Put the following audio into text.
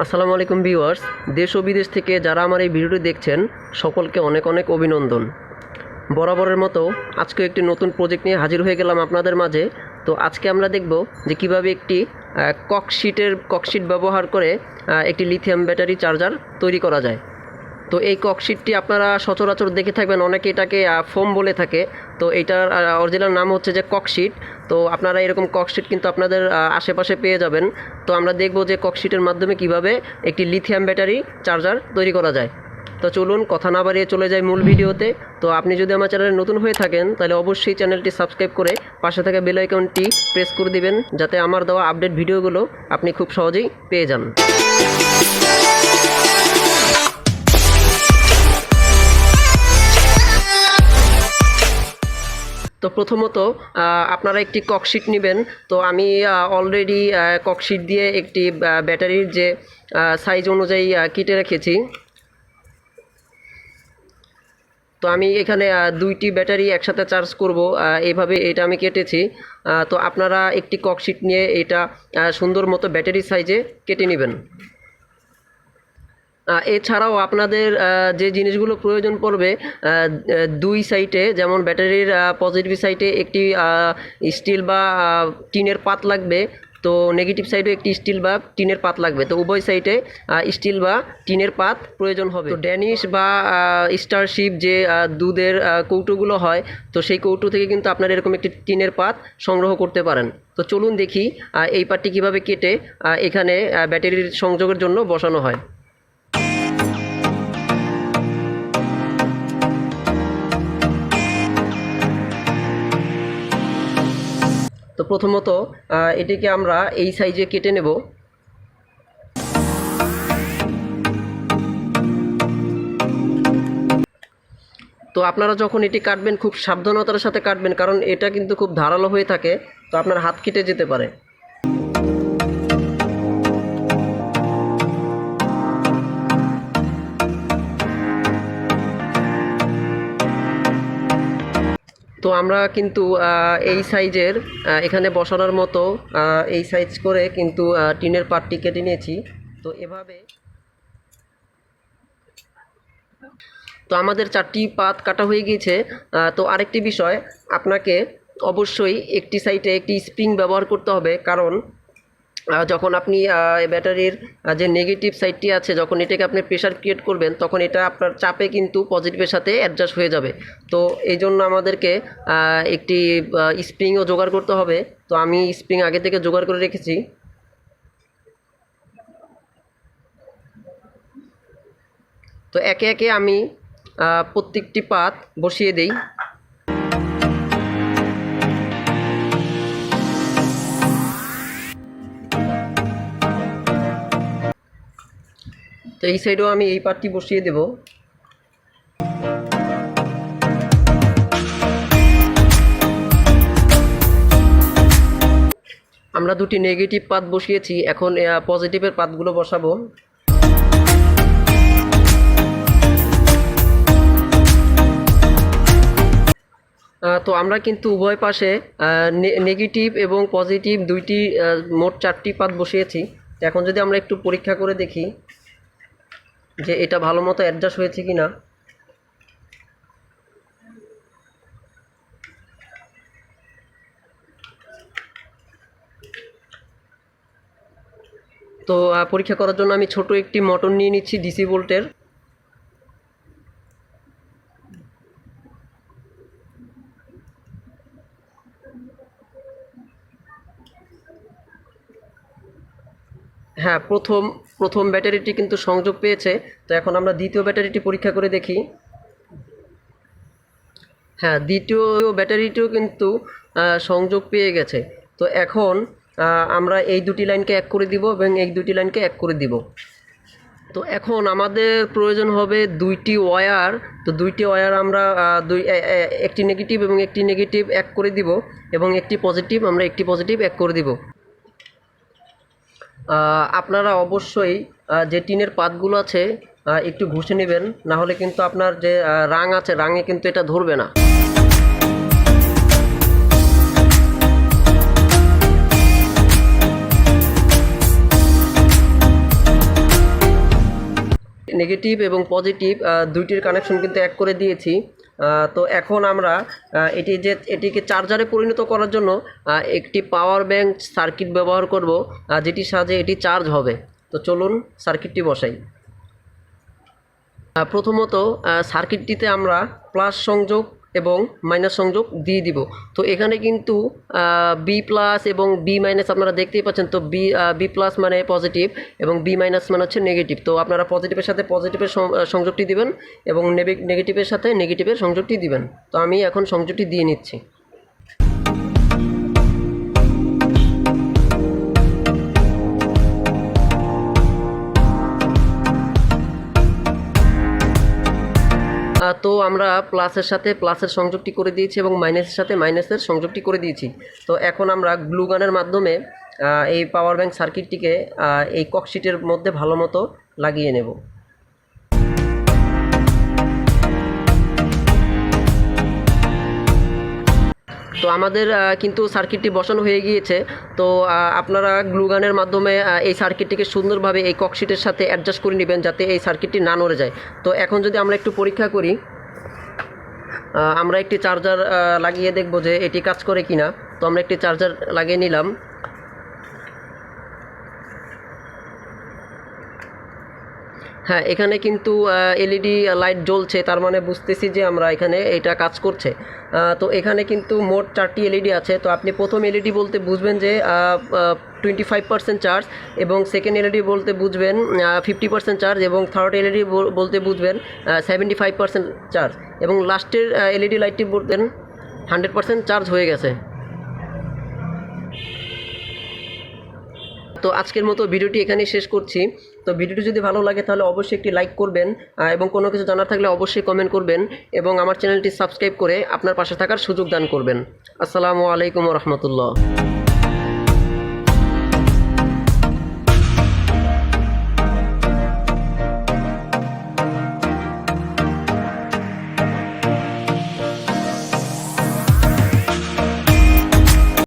আসসালামু আলাইকুম ভিউয়ার্স, দেশ ও বিদেশ থেকে যারা আমার এই ভিডিওটি দেখছেন সকলকে অনেক অনেক অভিনন্দন। বরাবরের মতো আজকে একটি নতুন প্রজেক্ট নিয়ে হাজির হয়ে গেলাম আপনাদের মাঝে। তো আজকে আমরা দেখব যে কিভাবে একটি ককশিট ব্যবহার করে একটি লিথিয়াম ব্যাটারি চার্জার তৈরি করা যায়। তো এই ককশিটটি আপনারা সচরাচর দেখে থাকবেন, অনেকে এটাকে ফোম বলে থাকে। তো এইটার অরিজিনাল নাম হচ্ছে যে ককশিট। তো আপনারা এরকম ককশিট কিন্তু আপনাদের আশেপাশে পেয়ে যাবেন। তো আমরা দেখব যে ককশিটের মাধ্যমে কিভাবে একটি লিথিয়াম ব্যাটারি চার্জার তৈরি করা যায়। তো চলুন কথা না বাড়িয়ে চলে যাই মূল ভিডিওতে। তো আপনি যদি আমার চ্যানেলে নতুন হয়ে থাকেন তাহলে অবশ্যই চ্যানেলটি সাবস্ক্রাইব করে পাশে থাকা বেল আইকনটি প্রেস করে দিবেন, যাতে আমার দেওয়া আপডেট ভিডিওগুলো আপনি খুব সহজেই পেয়ে যান। তো প্রথমত আপনারা একটি ককশিট নেবেন। তো আমি অলরেডি ককশিট দিয়ে একটি ব্যাটারির যে সাইজ অনুযায়ী কেটে রেখেছি। তো আমি এখানে দুইটি ব্যাটারি একসাথে চার্জ করব, এইভাবে এটা আমি কেটেছি। তো আপনারা একটি ককশিট নিয়ে এটা সুন্দর মতো ব্যাটারি সাইজে কেটে নেবেন। এছাড়াও আপনাদের যে জিনিসগুলো প্রয়োজন পড়বে, দুই সাইডে, যেমন ব্যাটারির পজিটিভ সাইডে একটি স্টিল বা টিনের পাত লাগবে, তো নেগেটিভ সাইডেও একটি স্টিল বা টিনের পাত লাগবে। তো উভয় সাইডে স্টিল বা টিনের পাত প্রয়োজন হবে। তো ড্যানিশ বা স্টারশিপ যে দুধের কৌটোগুলো হয়, তো সেই কৌটো থেকে কিন্তু আপনারা এরকম একটি টিনের পাত সংগ্রহ করতে পারেন। তো চলুন দেখি এই পাতটি কীভাবে কেটে এখানে ব্যাটারির সংযোগের জন্য বসানো হয়। তো প্রথমত এটিকে আমরা এই সাইজে কেটে নেব। তো আপনারা যখন এটি কাটবেন খুব সাবধানতার সাথে কাটবেন, কারণ এটা কিন্তু খুব ধারালো হয়ে থাকে, তো আপনার হাত কেটে যেতে পারে। তো আমরা কিন্তু এই সাইজের এখানে বসানোর মতো এই সাইজ করে কিন্তু টিনের পাটটি কেটে নিয়েছি। তো এভাবে তো আমাদের 4টি পাত কাটা হয়ে গিয়েছে। তো আরেকটি বিষয়, আপনাকে অবশ্যই একটি সাইডে একটি স্প্রিং ব্যবহার করতে হবে, কারণ যখন আপনি ব্যাটারির যে নেগেটিভ সাইডটি আছে, যখন এটাকে আপনি প্রেশার ক্রিয়েট করবেন, তখন এটা আপনার চাপে কিন্তু পজিটিভের সাথে অ্যাডজাস্ট হয়ে যাবে। তো এই জন্য আমাদেরকে একটি স্প্রিংও জোগাড় করতে হবে। তো আমি স্প্রিং আগে থেকে জোগাড় করে রেখেছি। তো একে একে আমি প্রত্যেকটি পাত বসিয়ে দিই। তো এই সাইডেও আমি এই পাতটি বসিয়ে দেব। আমরা দুটি নেগেটিভ পাত বসিয়েছি, এখন পজিটিভের পাতগুলো বসাবো। তো আমরা কিন্তু উভয় পাশে নেগেটিভ এবং পজিটিভ দুইটি মোট 4টি পাত বসিয়েছি। এখন যদি আমরা একটু পরীক্ষা করে দেখি যে এটা ভালো মতো অ্যাডজাস্ট হয়েছে কি না। তো পরীক্ষা করার জন্য আমি ছোট একটি মোটর নিয়ে নিচ্ছি ডিসি ভোল্টের। হ্যাঁ, প্রথম ব্যাটারিটি কিন্তু সংযোগ পেয়েছে। তো এখন আমরা দ্বিতীয় ব্যাটারিটি পরীক্ষা করে দেখি। হ্যাঁ, দ্বিতীয় ব্যাটারিটিও কিন্তু সংযোগ পেয়ে গেছে। তো এখন আমরা এই দুটি লাইনকে এক করে দিব এবং এই দুটি লাইনকে এক করে দিব। তো এখন আমাদের প্রয়োজন হবে দুইটি ওয়্যার। তো দুইটি ওয়্যার আমরা একটি নেগেটিভ এবং একটি নেগেটিভ এক করে দিব, এবং একটি পজিটিভ আমরা একটি পজিটিভ এক করে দিব। আপনারা অবশ্যই যে টিনের পাতগুলো আছে একটু ঘষে নেবেন, না হলে কিন্তু আপনার যে রাং আছে রাঙে কিন্তু এটা ধরবে না। নেগেটিভ এবং পজিটিভ দুইটির কানেকশন কিন্তু এক করে দিয়েছি। তো এখন আমরা এটিকে চার্জারে পরিণত করার জন্য একটি পাওয়ার ব্যাংক সার্কিট ব্যবহার করব, যেটির সাহায্যে এটি চার্জ হবে। তো চলুন সার্কিটটি বসাই। প্রথমত সার্কিটটিতে আমরা প্লাস সংযোগ এবং মাইনাস সংযোগ দিয়ে দিব। তো এখানে কিন্তু বি প্লাস এবং বি মাইনাস আপনারা দেখতেই পাচ্ছেন। তো বি প্লাস মানে পজিটিভ এবং বি মাইনাস মানে হচ্ছে নেগেটিভ। তো আপনারা পজিটিভের সাথে পজিটিভের সংযোগটি দিবেন এবং নেগেটিভের সাথে নেগেটিভের সংযোগটি দিবেন। তো আমি এখন সংযোগটি দিয়ে নিচ্ছি। তো আমরা প্লাসের সাথে প্লাসের সংযোগটি করে দিয়েছি এবং মাইনাসের সাথে মাইনাসের সংযোগটি করে দিয়েছি। তো এখন আমরা গ্লু গানের মাধ্যমে এই পাওয়ার ব্যাংক সার্কিটটিকে এই ককশিটের মধ্যে ভালো মতো লাগিয়ে নেব। তো আমাদের কিন্তু সার্কিটটি বসানো হয়ে গিয়েছে। তো আপনারা গ্লুগানের মাধ্যমে এই সার্কিটটিকে সুন্দরভাবে এই ককশিটের সাথে অ্যাডজাস্ট করে নেবেন যাতে এই সার্কিটটি না নড়ে যায়। তো এখন যদি আমরা একটু পরীক্ষা করি, আমরা একটি চার্জার লাগিয়ে দেখব যে এটি কাজ করে কিনা। তো আমরা একটি চার্জার লাগিয়ে নিলাম। হ্যাঁ, এখানে কিন্তু এলইডি লাইট জ্বলছে, তার মানে বুঝতেছি যে আমরা এখানে এটা কাজ করছে। তো এখানে কিন্তু মোট 4টি এলইডি আছে। তো আপনি প্রথম এলইডি বলতে বুঝবেন যে 25% চার্জ, এবং সেকেন্ড এলইডি বলতে বুঝবেন 50% চার্জ, এবং থার্ড এলইডি বলতে বুঝবেন 75% চার্জ, এবং লাস্টের এলইডি লাইটটি বলতেন 100% চার্জ হয়ে গেছে। তো আজকের মতো ভিডিওটি এখানেই শেষ করছি। তো ভিডিওটি যদি ভালো লাগে তাহলে অবশ্যই একটি লাইক করবেন, এবং কোনো কিছু জানার থাকলে অবশ্যই কমেন্ট করবেন, এবং আমার চ্যানেলটি সাবস্ক্রাইব করে আপনার পাশে থাকার সুযোগ দান করবেন। আসসালামু আলাইকুম ওয়া রাহমাতুল্লাহ।